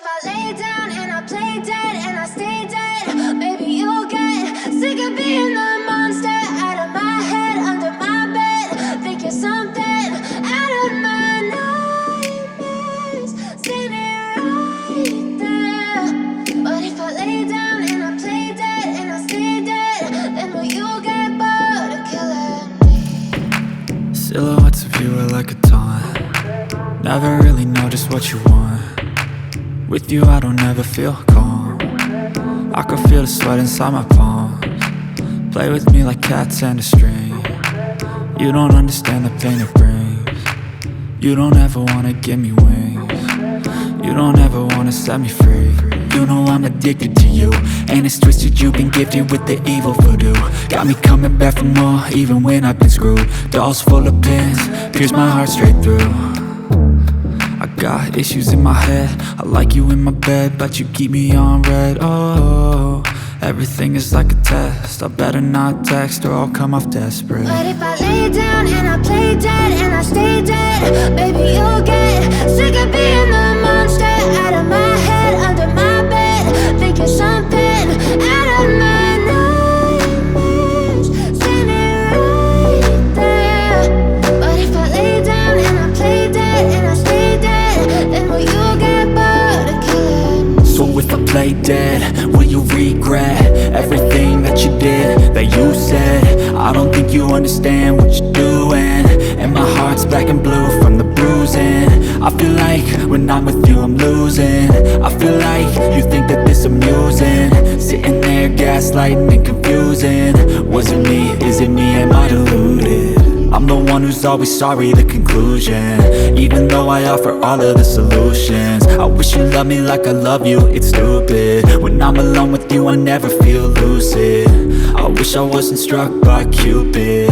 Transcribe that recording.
if I lay down and I play dead and I stay dead, maybe you'll get sick of being the monster out of my head, under my bed. Think you're something out of my nightmares, standing right there. But if I lay down and I play dead and I stay dead, then will you get bored of killing me? Silhouettes of you are like a taunt. Never really know just what you want. With you I don't ever feel calm. I can feel the sweat inside my palms. Play with me like cats and a string. You don't understand the pain it brings. You don't ever wanna give me wings. You don't ever wanna set me free. You know I'm addicted to you, and it's twisted, you've been gifted with the evil voodoo. Got me coming back for more, even when I've been screwed. Dolls full of pins, pierce my heart straight through. I got issues in my head, I like you in my bed, but you keep me on red. Oh, everything is like a test, I better not text or I'll come off desperate. But if I lay down and I play dead and I stay dead, baby you'll get sick of being the monster out of my head, under my bed. Think you're something out of my nightmares, standing right there. But if I lay down and I play dead and I stay dead, then will you get bored of killing me? So if I play dead, will you regret everything that you did, that you said? I don't think you understand what you're doing, and my heart's black and blue from the bruising. I feel like when I'm with you I'm losing. I feel like you think that this amusing, sitting there gaslighting and confusing. Was it me? Is it me? Am I deluded? I'm the one who's always sorry, the conclusion, even though I offer all of the solutions. I wish you loved me like I love you, it's stupid. When I'm alone with you I never feel lucid. I wish I wasn't struck by Cupid.